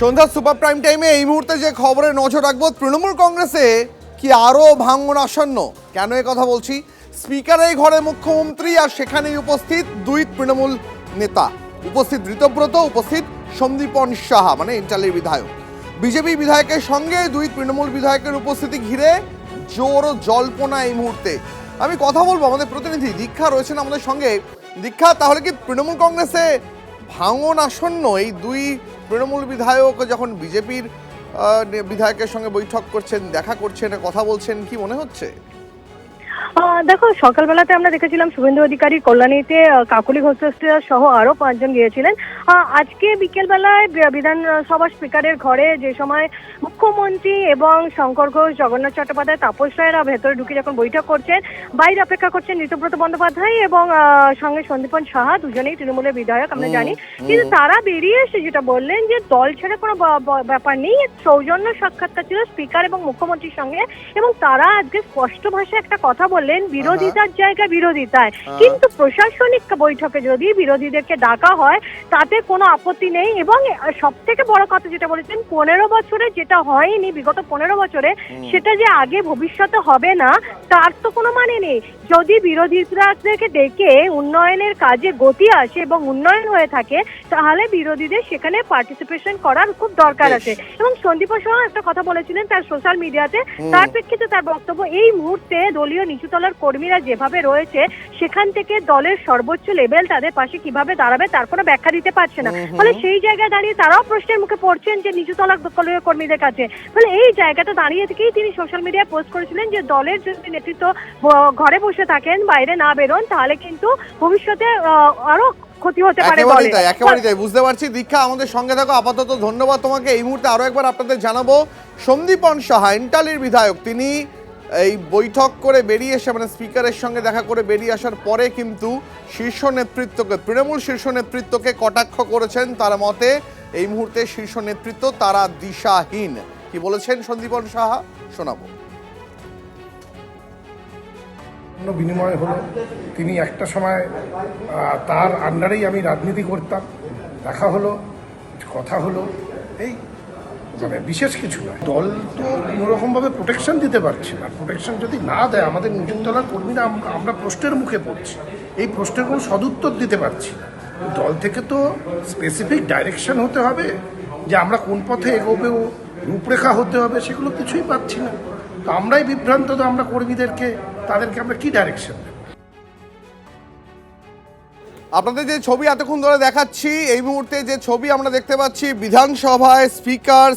সন্ধ্যা super prime টাইমে এই মুহূর্তে যে খবরে নজর রাখবো, তৃণমূল কংগ্রেসে কি আরও ভাঙন আসন্ন? কেন এ কথা বলছি? স্পিকারের ঘরে মুখ্যমন্ত্রী আর সেখানেই উপস্থিত দুই তৃণমূল নেতা, উপস্থিত ঋতব্রত, উপস্থিত সন্দীপন সাহা মানে ইন্টালের বিধায়ক। বিজেপি বিধায়কের সঙ্গে দুই তৃণমূল বিধায়কের উপস্থিতি ঘিরে জোর জল্পনা এই মুহূর্তে। আমি কথা বলবো, আমাদের প্রতিনিধি দীক্ষা রয়েছেন আমাদের সঙ্গে। দীক্ষা, তাহলে কি তৃণমূল কংগ্রেসে ভাঙন আসন্ন? এই দুই তৃণমূল বিধায়ক যখন বিজেপির বিধায়কের সঙ্গে বৈঠক করছেন, দেখা করছেন, কথা বলছেন, কি মনে হচ্ছে? দেখো, সকালবেলাতে আমরা দেখেছিলাম শুভেন্দু অধিকারী কল্যাণীতে কাকলি ঘোষ সহ আরো 5 জন গিয়েছিলেন। আজকে বিকেলবেলায় বিধানসভা স্পিকারের ঘরে যে সময় মুখ্যমন্ত্রী এবং শঙ্কর ঘোষ, জগন্নাথ চট্টোপাধ্যায়, তাপস রায়েরা ভেতরে ঢুকে যখন বৈঠক করছেন, বাইরে অপেক্ষা করছেন ঋতব্রত বন্দ্যোপাধ্যায় এবং সঙ্গে সন্দীপন সাহা, দুজনেই তৃণমূলের বিধায়ক আমরা জানি। কিন্তু তারা বেরিয়ে এসে যেটা বললেন যে দল ছেড়ে কোনো ব্যাপার নেই, সৌজন্য সাক্ষাৎকার ছিল স্পিকার এবং মুখ্যমন্ত্রীর সঙ্গে, এবং তারা আজকে স্পষ্ট ভাষায় একটা কথা বললেন, বিরোধিতার জায়গায় বিরোধিতায়, কিন্তু প্রশাসনিক বৈঠকে যদি বিরোধীদেরকে ডাকা হয় তাতে কোনো আপত্তি নেই। এবং সব থেকে বড় কথা যেটা বলেছেন, 15 বছরে যেটা হয়নি বিগত 15 বছরে, সেটা যে আগে ভবিষ্যতে হবে না তার তো কোনো মানে নেই। যদি বিরোধীদেরকে ডেকে উন্নয়নের কাজে গতি আসে এবং উন্নয়ন হয়ে থাকে, তাহলে বিরোধীদের সেখানে পার্টিসিপেশন করার খুব দরকার আছে। এবং সন্দীপ সাহা একটা কথা বলেছিলেন তার সোশ্যাল মিডিয়াতে, তার প্রেক্ষিতে তার বক্তব্য, এই মুহূর্তে দলীয় নিচুতলার কর্মীরা যেভাবে রয়েছে সেখান থেকে দলের সর্বোচ্চ লেভেল তাদের পাশে কিভাবে দাঁড়াবে তার কোনো ব্যাখ্যা দিতে পারছে না। ফলে সেই জায়গায় দাঁড়িয়ে তারাও প্রশ্নের মুখে পড়ছেন যে নিচুতলার দলীয় কর্মীদের কাছে। ফলে এই জায়গাটা দাঁড়িয়ে থেকেই তিনি সোশ্যাল মিডিয়ায় পোস্ট করেছিলেন যে দলের যদি নেতৃত্ব ঘরে বসে থাকেন, বাইরে না বেরোন, তাহলে কিন্তু ভবিষ্যতে আরো ক্ষতি হতে পারে। একেবারেই তাই, বুঝতে পারছি। দীক্ষা, আমাদের সঙ্গে থাকো, আপাতত ধন্যবাদ তোমাকে। এই মুহূর্তে আরো একবার আপনাদের জানাবো, সন্দীপন সাহা ইন্টালির বিধায়ক, তিনি এই বৈঠক করে বেরিয়ে এসে মানে স্পিকারের সঙ্গে দেখা করে বেরিয়ে আসার পরে কিন্তু শীর্ষ নেতৃত্বকে, তৃণমূল শীর্ষ নেতৃত্বকে কটাক্ষ করেছেন। তার মতে এই মুহূর্তে শীর্ষ নেতৃত্ব তারা দিশাহীন। কি বলেছেন সন্দীপন সাহা, শোনাবো। বিনিময় হলো, তিনি একটা সময় তার আন্ডারেই আমি রাজনীতি করতাম, দেখা হলো, কথা হলো, এই মানে বিশেষ কিছু না। দল তো কোনোরকমভাবে প্রোটেকশন দিতে পারছে না। প্রোটেকশন যদি না দেয়, আমাদের নিচুতলার কর্মীরা আমরা প্রশ্নের মুখে পড়ছি, এই প্রশ্নের কোনো সদুত্তর দিতে পারছি না। দল থেকে তো স্পেসিফিক ডাইরেকশন হতে হবে যে আমরা কোন পথে এগোবে, রূপরেখা হতে হবে, সেগুলো কিছুই পাচ্ছি না। তো আমরাই বিভ্রান্ত, তো আমরা কর্মীদেরকে, তাদেরকে আমরা কি ডাইরেকশন দেব? আপনাদের যে ছবি এতক্ষণ ধরে দেখাচ্ছি, এই মুহূর্তে যে ছবি আমরা দেখতে পাচ্ছি, বিধানসভায়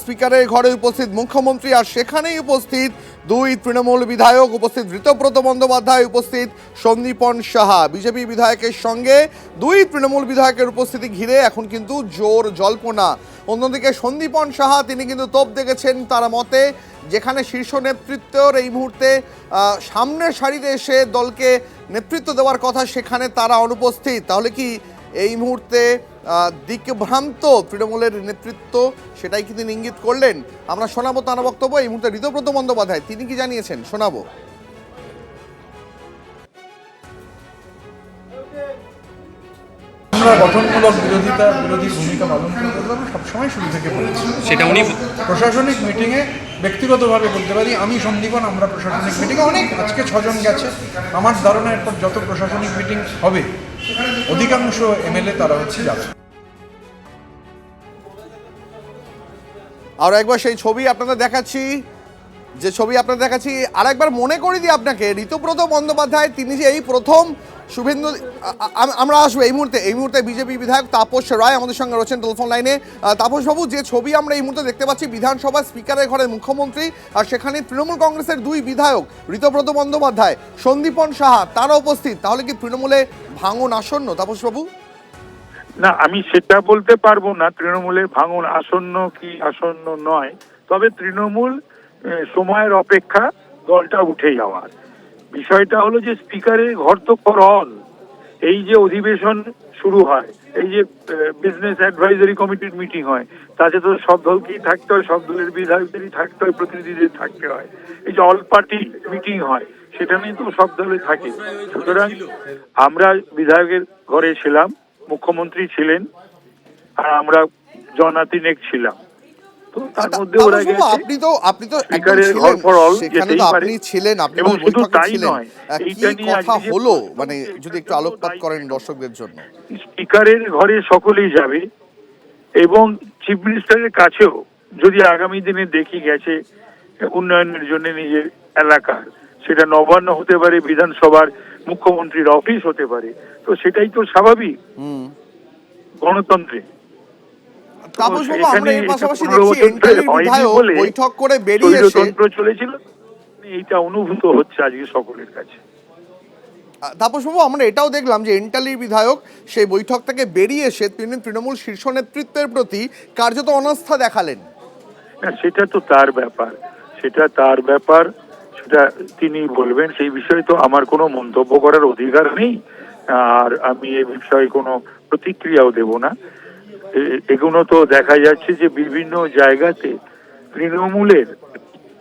স্পিকারের ঘরে উপস্থিত মুখ্যমন্ত্রী আর সেখানেই উপস্থিত দুই তৃণমূল বিধায়ক, উপস্থিত ঋতব্রত বন্দ্যোপাধ্যায়, উপস্থিত সন্দীপন সাহা। বিজেপি বিধায়কের সঙ্গে দুই তৃণমূল বিধায়কের উপস্থিতি ঘিরে এখন কিন্তু জোর জল্পনা। অন্যদিকে সন্দীপন সাহা, তিনি কিন্তু তোপ দেখেছেন। তার মতে যেখানে শীর্ষ নেতৃত্বের এই মুহূর্তে সামনের সারিতে এসে দলকে নেতৃত্ব দেওয়ার কথা, সেখানে তারা অনুপস্থিত। তাহলে কি এই মুহূর্তে দিকভ্রান্ত তৃণমূলের নেতৃত্ব, সেটাই কি তিনি ইঙ্গিত করলেন? আমরা শোনাবো তার বক্তব্য। এই মুহূর্তে ঋতব্রত বন্দ্যোপাধ্যায়, তিনি কি জানিয়েছেন, শোনাবো। আমরা গঠনমূলক বিরোধী ভূমিকা পালন করতে পারবো, সবসময় শুরু থেকে বলেছি। সেটা উনি প্রশাসনিক মিটিংয়ে ব্যক্তিগতভাবে বলতে পারি, আমি সন্দীপন, আমরা প্রশাসনিক মিটিংয়ে আজকে 6 জন গেছে। আমার ধারণা এরপর যত প্রশাসনিক মিটিং হবে, অধিকাংশ এমএলএ তারা যাবে। আর একবার সেই ছবি আপনাদের দেখাচ্ছি, যে ছবি আপনাদের দেখাচ্ছি, আর একবার মনে করে দিই আপনাকে, ঋতব্রত বন্দ্যোপাধ্যায়, তিনি যে এই প্রথম শুভেন্দু, আমরা আসবো এই মুহূর্তে বিজেপি বিধায়ক তাপস রায় আমাদের সঙ্গে রয়েছেন টেলিফোন লাইনে। তাপসবাবু, যে ছবি আমরা এই মুহূর্তে দেখতে পাচ্ছি, বিধানসভা স্পিকারের ঘরে মুখ্যমন্ত্রী আর সেখানে তৃণমূল কংগ্রেসের দুই বিধায়ক, ঋতব্রত বন্দ্যোপাধ্যায়, সন্দীপন সাহা, তারা উপস্থিত, তাহলে কি তৃণমূলে ভাঙন আসন্ন? তাপসবাবু, না, আমি সেটা বলতে পারবো না তৃণমূলে ভাঙন আসন্ন কি আসন্ন নয়। তবে তৃণমূল সময়ের অপেক্ষা দলটা উঠে যাওয়ার বিষয়টা হলো যে স্পিকারের ঘর তো করল, এই যে অধিবেশন শুরু হয়, এই যে বিজনেস অ্যাডভাইজারি কমিটির মিটিং হয়, তাতে তো সব দলকেই থাকতে হয়, সব দলের বিধায়কদেরই থাকতে হয়, প্রতিনিধিদের থাকতে হয়। এই যে অল পার্টি মিটিং হয়, সেটা নিয়ে তো সব দলে থাকে। সুতরাং আমরা বিধায়কের ঘরে ছিলাম, মুখ্যমন্ত্রী ছিলেন, আর আমরা জনাতিনেক ছিলাম। তো তার মধ্যে ওরা তাপসবাবু, গেছে আপনি তো একদম স্পিকারের ছিলেন overall সেখানে, যেতেই তো পারে। আপনি ছিলেন, আপনি এবং ওই শুধু বৈঠকে তাই ছিলেন। নয়, কি এইটা নিয়ে কথা আজকে যে হলো, প্রশ্ন মানে উঠছে, যদি একটু এটার আলোকপাত জন্য করেন দায়ী দর্শকদের জন্য। স্পিকারের ঘরে সকলেই যাবে এবং চিফ মিনিস্টারের কাছেও যদি আগামী দিনে দেখি গেছে উন্নয়নের জন্য নিজের এলাকার, সেটা নবান্ন হতে পারে, বিধানসভার মুখ্যমন্ত্রীর অফিস হতে পারে, তো সেটাই তো স্বাভাবিক গণতন্ত্রে। তাপসবাবু, আমরা এর পাশাপাশি 15 দেখছি বছর ধরে এনটিআর হয়নি বিধায়ক বলে বৈঠক করে বেরিয়ে এসে, স্বৈরতন্ত্র চলেছিল, এইটা অনুভূত হচ্ছে আজকে সকলের কাছে। তাপসবাবু, আমরা এটাও দেখলাম যে এনটালির বিধায়ক সেই বৈঠক থেকে বেরিয়ে এসে তিনি তৃণমূল শীর্ষ নেতৃত্বের প্রতি কার্যত অনাস্থা দেখালেন। না, সেটা তো তার ব্যাপার, সেটা তিনি বলবেন, সেই বিষয়ে তো আমার কোনো মন্তব্য করার অধিকার নেই, আর আমি এ বিষয়ে কোনো প্রতিক্রিয়াও দেব না। এগুলো তো দেখা যাচ্ছে যে বিভিন্ন জায়গাতে তৃণমূলের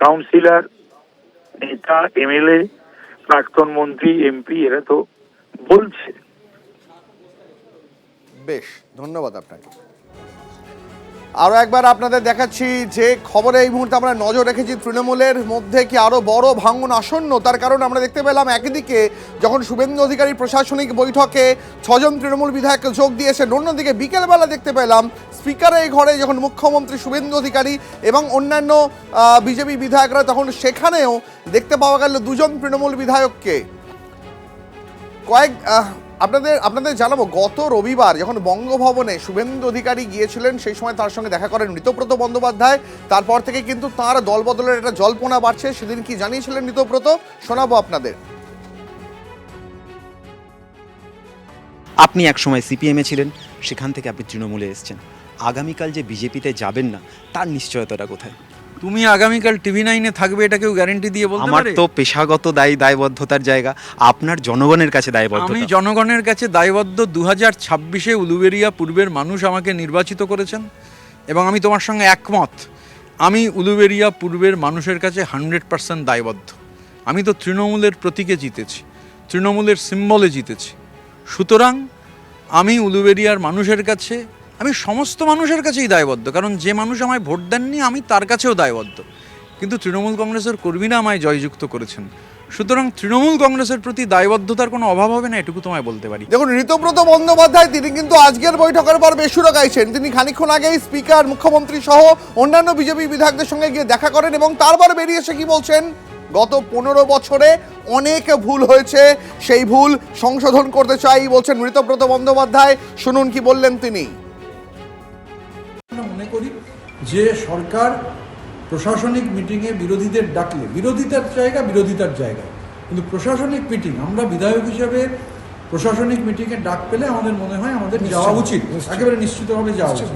কাউন্সিলর, নেতা, এমএলএ, প্রাক্তন মন্ত্রী, এমপি এরা তো বলছে। বেশ, ধন্যবাদ আপনাকে। আরো একবার আপনাদের দেখাচ্ছি যে খবরে এই মুহূর্তে আমরা নজর রেখেছি তৃণমূলের মধ্যে কি আরো বড় ভাঙন আসন্ন, তার কারণ আমরা দেখতে পেলাম একদিকে যখন শুভেন্দু অধিকারী প্রশাসনিক বৈঠকে 6 জন তৃণমূল বিধায়ক যোগ দিয়েছেন, অন্যদিকে বিকেলবেলা দেখতে পেলাম স্পিকারের এই ঘরে যখন মুখ্যমন্ত্রী শুভেন্দু অধিকারী এবং অন্যান্য বিজেপি বিধায়করা, তখন সেখানেও দেখতে পাওয়া গেল 2 জন তৃণমূল বিধায়ককে। আপনাদের জানাবো, গত রবিবার যখন বঙ্গভবনে শুভেন্দু অধিকারী গিয়েছিলেন, সেই সময় তার সঙ্গে দেখা করেন ঋতব্রত বন্দ্যোপাধ্যায়। তারপর থেকে কিন্তু তার দলবদলের একটা জল্পনা বাড়ছে। সেদিন কি জানিয়েছিলেন ঋতব্রত, শোনাবো আপনাদের। আপনি একসময় সিপিএমে ছিলেন, সেখান থেকে আপনি তৃণমূলে এসেছেন। আগামীকাল যে বিজেপিতে যাবেন না, তার নিশ্চয়তাটা কোথায়? তুমি আগামীকাল টিভি9-এ থাকবে, এটা কেউ গ্যারান্টি দিয়ে বলতে আমার পারে? তো পেশাগত দায়বদ্ধতার জায়গা, আপনার জনগণের কাছে আমি দায়বদ্ধতা। জনগণের কাছে দায়বদ্ধ। 2026-এ উলুবেড়িয়া পূর্বের মানুষ আমাকে নির্বাচিত করেছেন এবং আমি তোমার সঙ্গে একমত। আমি উলুবেড়িয়া পূর্বের মানুষের কাছে 100% দায়বদ্ধ। আমি তো তৃণমূলের প্রতীকে জিতেছি, তৃণমূলের সিম্বলে জিতেছি। সুতরাং আমি উলুবেড়িয়ার মানুষের কাছে, আমি সমস্ত মানুষের কাছেই দায়বদ্ধ, কারণ যে মানুষ আমায় ভোট দেননি আমি তার কাছেও দায়বদ্ধ। কিন্তু তৃণমূল কংগ্রেসের কর্মীরা আমায় জয়যুক্ত করেছেন, সুতরাং তৃণমূল কংগ্রেসের প্রতি দায়বদ্ধতার কোনো অভাব হবে না, এটুকু তোমায় বলতে পারি। দেখুন, ঋতব্রত বন্দ্যোপাধ্যায় তিনি কিন্তু আজকের বৈঠকের পর বেসুরো গাইছেন। তিনি খানিকক্ষণ আগেই স্পিকার, মুখ্যমন্ত্রী সহ অন্যান্য বিজেপি বিধায়কদের সঙ্গে গিয়ে দেখা করেন এবং তারপর বেরিয়ে এসে কি বলছেন, গত 15 বছরে অনেক ভুল হয়েছে, সেই ভুল সংশোধন করতে চাই বলছেন ঋতব্রত বন্দ্যোপাধ্যায়। শুনুন কি বললেন তিনি। মনে করি যে সরকার প্রশাসনিক মিটিংয়ে বিরোধীদের ডাকলে বিরোধিতার জায়গা, কিন্তু প্রশাসনিক মিটিং, আমরা বিধায়ক হিসেবে প্রশাসনিক মিটিংয়ে ডাক পেলে আমাদের মনে হয় আমাদের যাওয়া উচিত, একেবারে নিশ্চিতভাবে যাওয়া উচিত।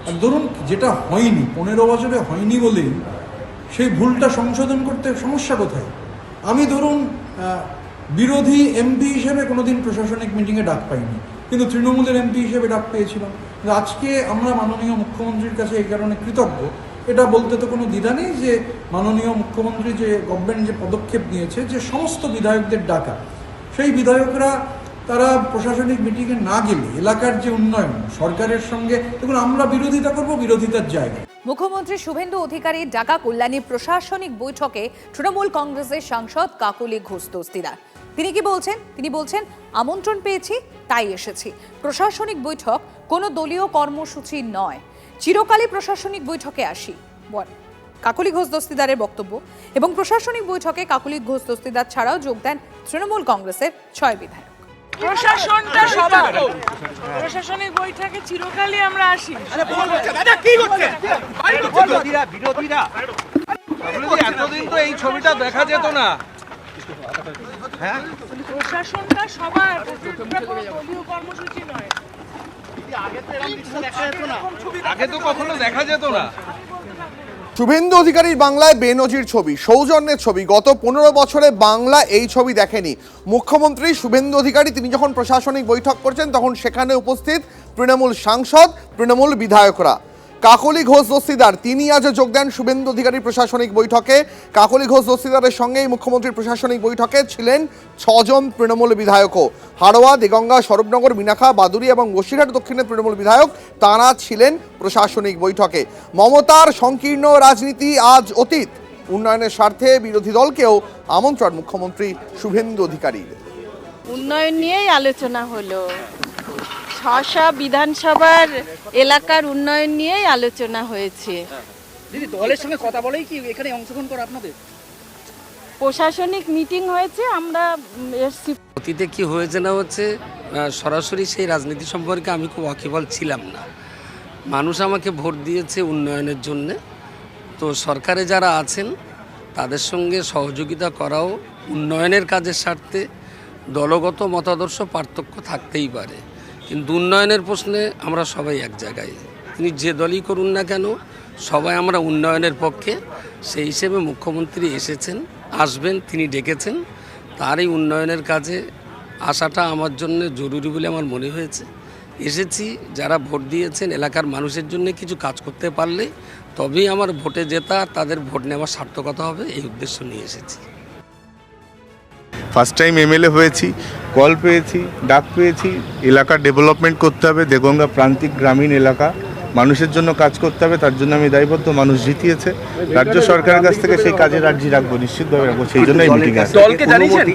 আর ধরুন যেটা হয়নি, 15 বছরে হয়নি বলেই সেই ভুলটা সংশোধন করতে সমস্যা কোথায়? আমি ধরুন বিরোধী এমপি হিসেবে কোনোদিন প্রশাসনিক মিটিংয়ে ডাক পাইনি, কিন্তু তৃণমূলের এমপি হিসেবে ডাক পেয়েছিলাম। কিন্তু আজকে আমরা মাননীয় মুখ্যমন্ত্রীর কাছে এই কারণে কৃতজ্ঞ, এটা বলতে তো কোনো দ্বিধা নেই যে মাননীয় মুখ্যমন্ত্রী যে গভর্নমেন্ট যে পদক্ষেপ নিয়েছে যে সমস্ত বিধায়কদের ডাকা, সেই বিধায়করা তারা প্রশাসনিক মিটিংয়ে না গেলে এলাকার যে উন্নয়ন সরকারের সঙ্গে, দেখুন আমরা বিরোধিতা করব বিরোধিতার জায়গায়। মুখ্যমন্ত্রী শুভেন্দু অধিকারীর ডাকা কল্যাণী প্রশাসনিক বৈঠকে তৃণমূল কংগ্রেসের সাংসদ কাকলি ঘোষ দস্তিদার। তিনি কি বলছেন? তিনি বলছেন, আমন্ত্রণ পেয়েছি তাই এসেছি। প্রশাসনিক বৈঠক কোনো দলীয় কর্মসূচি নয়, চিরকালই প্রশাসনিক বৈঠকে আসি বল কাকলি ঘোষ দস্তিদারের বক্তব্য। এবং প্রশাসনিক বৈঠকে কাকলি ঘোষ দস্তিদার ছাড়াও যোগ দেন তৃণমূল কংগ্রেসের 6 বিধায়ক। প্রশাসনটা সবার, প্রশাসনিক বৈঠকে চিরকালই আমরা আসি। এতদিন তো এই ছবিটা দেখা যেত না। হ্যাঁ, প্রশাসনটা সবার, দলীয় কর্মসূচি নয়। আগে তো কখনো দেখা যেত না। শুভেন্দু অধিকারীর বাংলায় বেনজির ছবি, সৌজন্যের ছবি। গত 15 বছরে বাংলা এই ছবি দেখেনি। মুখ্যমন্ত্রী শুভেন্দু অধিকারী তিনি যখন প্রশাসনিক বৈঠক করছেন, তখন সেখানে উপস্থিত তৃণমূল সাংসদ, তৃণমূল বিধায়করা। কাকলি ঘোষ দস্তিদার তিনি আজ যোগ দেন শুভেন্দু অধিকারী প্রশাসনিক বৈঠকে। কাকলি ঘোষ দস্তিদারের সঙ্গেই মুখ্যমন্ত্রীর প্রশাসনিক বৈঠকে ছিলেন 6 জন তৃণমূল বিধায়কও। হাড়োয়া, দেগঙ্গা, স্বরূপনগর, মিনাখা, বাদুড়ি এবং বসিরহাট দক্ষিণের তৃণমূল বিধায়ক তাঁরা ছিলেন প্রশাসনিক বৈঠকে। মমতার সংকীর্ণ রাজনীতি আজ অতীত, উন্নয়নের স্বার্থে বিরোধী দলকেও আমন্ত্রণ মুখ্যমন্ত্রী শুভেন্দু অধিকারীর। উন্নয়ন নিয়েই আলোচনা হলো, 6টা বিধানসভার এলাকার উন্নয়ন নিয়েই আলোচনা হয়েছে। দিদি, দলের সঙ্গে কথা বলেই কি এখানে অংশগ্রহণ করা আপনাদের? প্রশাসনিক মিটিং হয়েছে, আমরা এসছি। অতীতে কি হয়েছে না হচ্ছে সরাসরি সেই রাজনীতি সম্পর্কে আমি খুব ওয়াকিবহাল ছিলাম না। মানুষ আমাকে ভোট দিয়েছে উন্নয়নের জন্যে, তো সরকারে যারা আছেন তাদের সঙ্গে সহযোগিতা করাও উন্নয়নের কাজের স্বার্থে। দলগত মতাদর্শ পার্থক্য থাকতেই পারে, কিন্তু উন্নয়নের প্রশ্নে আমরা সবাই এক জায়গায়। তিনি যে দলই করুন না কেন, সবাই আমরা উন্নয়নের পক্ষে। সেই হিসেবে মুখ্যমন্ত্রী এসেছেন, আসবেন, তিনি ডেকেছেন। তার এই উন্নয়নের কাজে আসাটা আমার জন্য জরুরি বলে আমার মনে হয়েছে। এসেছি, যারা ভোট দিয়েছেন এলাকার মানুষের জন্য কিছু কাজ করতে পারলে তবেই আমার ভোটে জেতা আর তাদের ভোট নেওয়ার সার্থকতা হবে, এই উদ্দেশ্য নিয়ে এসেছি। ফার্স্ট টাইম এমএলএ হয়েছি, কল পেয়েছি, ডাক পেয়েছি। এলাকার ডেভেলপমেন্ট করতে হবে, দেগঙ্গা প্রান্তিক গ্রামীণ এলাকা মানুষের জন্য কাজ করতে হবে, তার জন্য আমি দায়বদ্ধ। মানুষ জিতিয়েছে, রাজ্য সরকারের কাছ থেকে সেই কাজের আর্জি রাখবো, নিশ্চিতভাবে রাখবো। সেই জন্য এই মিটিং আছে। দলকে জানিয়েছেন?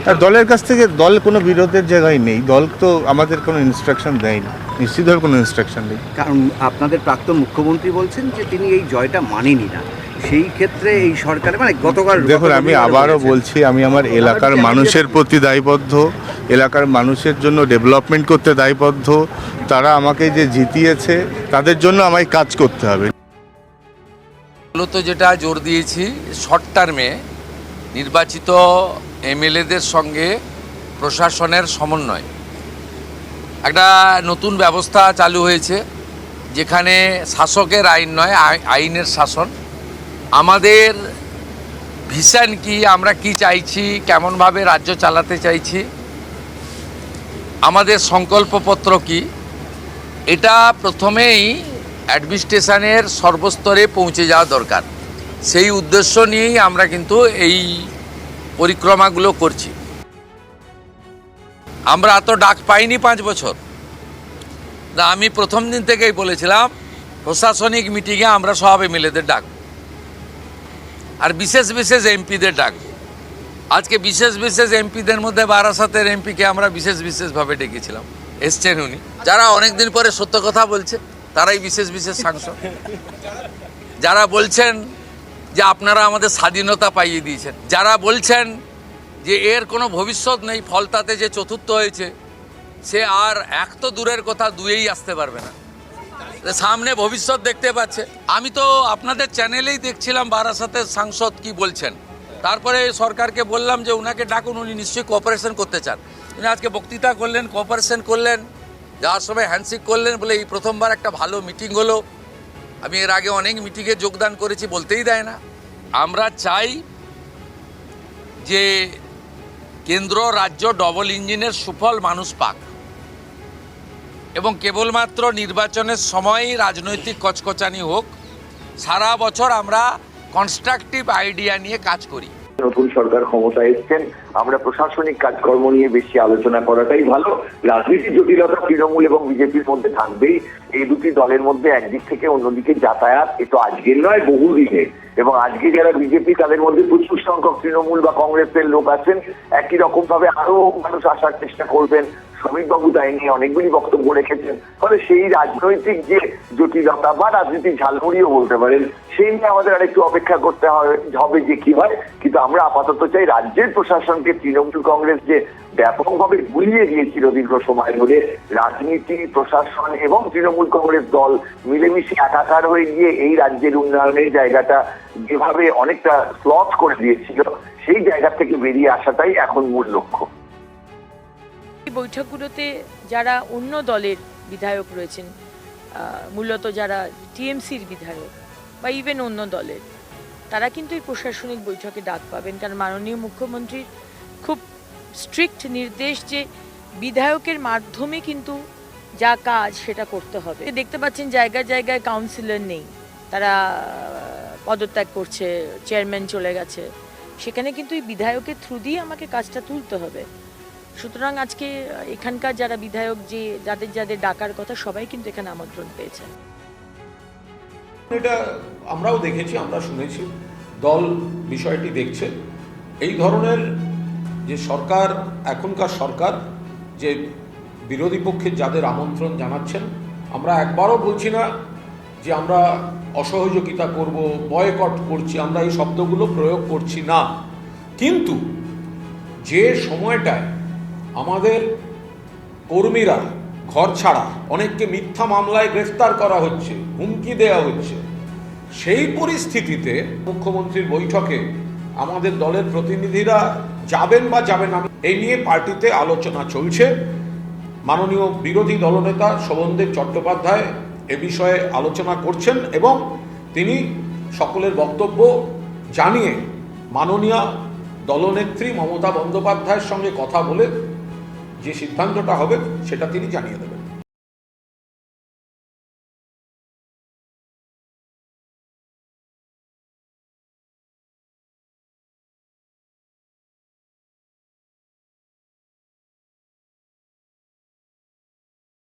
আর দলের কাছ থেকে দল কোনো বিরোধের জায়গায় নেই, দল তো আমাদের কোনো ইনস্ট্রাকশন দেয়নি, নিশ্চিতভাবে কোনো ইনস্ট্রাকশন নেই। কারণ আপনাদের প্রাক্তন মুখ্যমন্ত্রী বলছেন যে তিনি এই জয়টা মানেনি না, সেই ক্ষেত্রে এই সরকার মানে গতকাল দেখুন, আমি আবারও বলছি, আমি আমার এলাকার মানুষের প্রতি দায়বদ্ধ, এলাকার মানুষের জন্য ডেভেলপমেন্ট করতে দায়বদ্ধ। তারা আমাকে যে জিতিয়েছে তাদের জন্য আমায় কাজ করতে হবে। মূলত যেটা জোর দিয়েছি, শর্ট টার্মে নির্বাচিত এমএলএদের সঙ্গে প্রশাসনের সমন্বয়। একটা নতুন ব্যবস্থা চালু হয়েছে যেখানে শাসকের আইন নয়, আইনের শাসন। আমাদের ভিশন কি, আমরা কি চাইছি, কেমনভাবে রাজ্য চালাতে চাইছি, আমাদের সংকল্পপত্র কি, এটা প্রথমেই অ্যাডমিনিস্ট্রেশনের সর্বস্তরে পৌঁছে যাওয়া দরকার। সেই উদ্দেশ্য নিয়েই আমরা কিন্তু এই পরিক্রমাগুলো করছি। আমরা এত ডাক পাইনি 5 বছর। আমি প্রথম দিন থেকেই বলেছিলাম প্রশাসনিক মিটিংয়ে আমরা সব এমএলএদের ডাকব, আর বিশেষ বিশেষ এমপিদের ডাকব। আজকে বিশেষ বিশেষ এমপিদের মধ্যে বারাসাতের এমপিকে আমরা বিশেষ বিশেষভাবে ডেকেছিলাম, এসছেন উনি। যারা অনেকদিন পরে সত্য কথা বলছে তারাই বিশেষ বিশেষ সাংসদ। যারা বলছেন যে আপনারা আমাদের স্বাধীনতা পাইয়ে দিয়েছেন, যারা বলছেন যে এর কোনো ভবিষ্যৎ নেই, ফলতাতে যে চতুর্থ হয়েছে সে আর এক তো দূরের কথা, দুয়েই আসতে পারবে না, সামনে ভবিষ্যৎ দেখতে পাচ্ছে। আমি তো আপনাদের চ্যানেলেই দেখছিলাম বারাসাতের সাংসদ কি বলছেন। তারপরে সরকারকে বললাম যে উনাকে ডাকুন, উনি নিশ্চয়ই কোঅপারেশন করতে চান। উনি আজকে বক্তৃতা করলেন, কোঅপারেশন করলেন, যাওয়ার সময় হ্যান্ডশেক করলেন, বলে এই প্রথমবার একটা ভালো মিটিং হলো। আমি এর আগে অনেক মিটিংয়ে যোগদান করেছি, বলতেই দেয় না। আমরা চাই যে কেন্দ্র রাজ্য ডবল ইঞ্জিনের সুফল মানুষ পাক, এবং কেবলমাত্র নির্বাচনের সময়ই রাজনৈতিক কচকচানি হোক। সারা বছর আমরা কনস্ট্রাকটিভ আইডিয়া নিয়ে কাজ করি। নতুন সরকার ক্ষমতায় এসছেন, আমরা প্রশাসনিক কাজকর্ম নিয়ে বেশি আলোচনা করাটাই ভালো। রাজনীতির জটিলতা তৃণমূল এবং বিজেপির মধ্যে থাকবেই। এই দুটি দলের মধ্যে একদিক থেকে অন্যদিকে যাতায়াত, এ তো আজকের নয়, বহুদিনের। এবং আজকে যারা বিজেপি, তাদের মধ্যে প্রচুর সংখ্যক তৃণমূল বা কংগ্রেসের লোক আছেন। একই রকম ভাবে আরো মানুষ আসার চেষ্টা করবেন। শ্রমিকবাবু তাই নিয়ে অনেকগুলি বক্তব্য রেখেছেন। ফলে সেই রাজনৈতিক যে জটিলতা বা রাজনীতির ঝালমুড়িও বলতে পারেন, সেই নিয়ে আমাদের আরেকটু অপেক্ষা করতে হবে যে কি হয়। কিন্তু আমরা আপাতত চাই রাজ্যের প্রশাসনকে তৃণমূল কংগ্রেস যে ব্যাপকভাবে গুলিয়ে দিয়েছিল দীর্ঘ সময় ধরে, রাজনীতি, প্রশাসন এবং তৃণমূল কংগ্রেস দল মিলেমিশে একাকার হয়ে গিয়ে এই রাজ্যের উন্নয়নের জায়গাটা যেভাবে অনেকটা স্লথ করে দিয়েছিল, সেই জায়গা থেকে বেরিয়ে আসাটাই এখন মূল লক্ষ্য। বৈঠকগুলোতে যারা অন্য দলের বিধায়ক রয়েছেন, মূলত যারা টিএমসির বিধায়ক বা ইভেন অন্য দলের, তারা কিন্তু এই প্রশাসনিক বৈঠকে ডাক পাবেন। কারণ মাননীয় মুখ্যমন্ত্রীর খুব স্ট্রিক্ট নির্দেশ যে বিধায়কের মাধ্যমে কিন্তু যা কাজ সেটা করতে হবে। দেখতে পাচ্ছেন জায়গায় জায়গায় কাউন্সিলর নেই, তারা পদত্যাগ করছে, চেয়ারম্যান চলে গেছে। সেখানে কিন্তু এই বিধায়কের থ্রু দিয়ে আমাকে কাজটা তুলতে হবে। সুতরাং আজকে এখানকার যারা বিধায়ক, যে যাদের যাদের ডাকার কথা, সবাই কিন্তু এখানে আমন্ত্রণ পেয়েছেন। এটা আমরাও দেখেছি, আমরা শুনেছি, দল বিষয়টি দেখছে। এই ধরনের যে সরকার, এখনকার সরকার যে বিরোধী পক্ষের যাদের আমন্ত্রণ জানাচ্ছেন, আমরা একবারও বলছি না যে আমরা অসহযোগিতা করব, বয়কট করছি, আমরা এই শব্দগুলো প্রয়োগ করছি না। কিন্তু যে সময়টায় আমাদের কর্মীরা ঘর ছাড়া, অনেককে মিথ্যা মামলায় গ্রেফতার করা হচ্ছে, হুমকি দেওয়া হচ্ছে, সেই পরিস্থিতিতে মুখ্যমন্ত্রীর বৈঠকে আমাদের দলের প্রতিনিধিরা যাবেন বা যাবেন না, এই নিয়ে পার্টিতে আলোচনা চলছে। মাননীয় বিরোধী দলনেতা শোভনদেব চট্টোপাধ্যায় এ বিষয়ে আলোচনা করছেন এবং তিনি সকলের বক্তব্য জানিয়ে মাননীয় দলনেত্রী মমতা বন্দ্যোপাধ্যায়ের সঙ্গে কথা বলে যে সিদ্ধান্তটা হবে সেটা তিনি জানিয়ে দেবেন।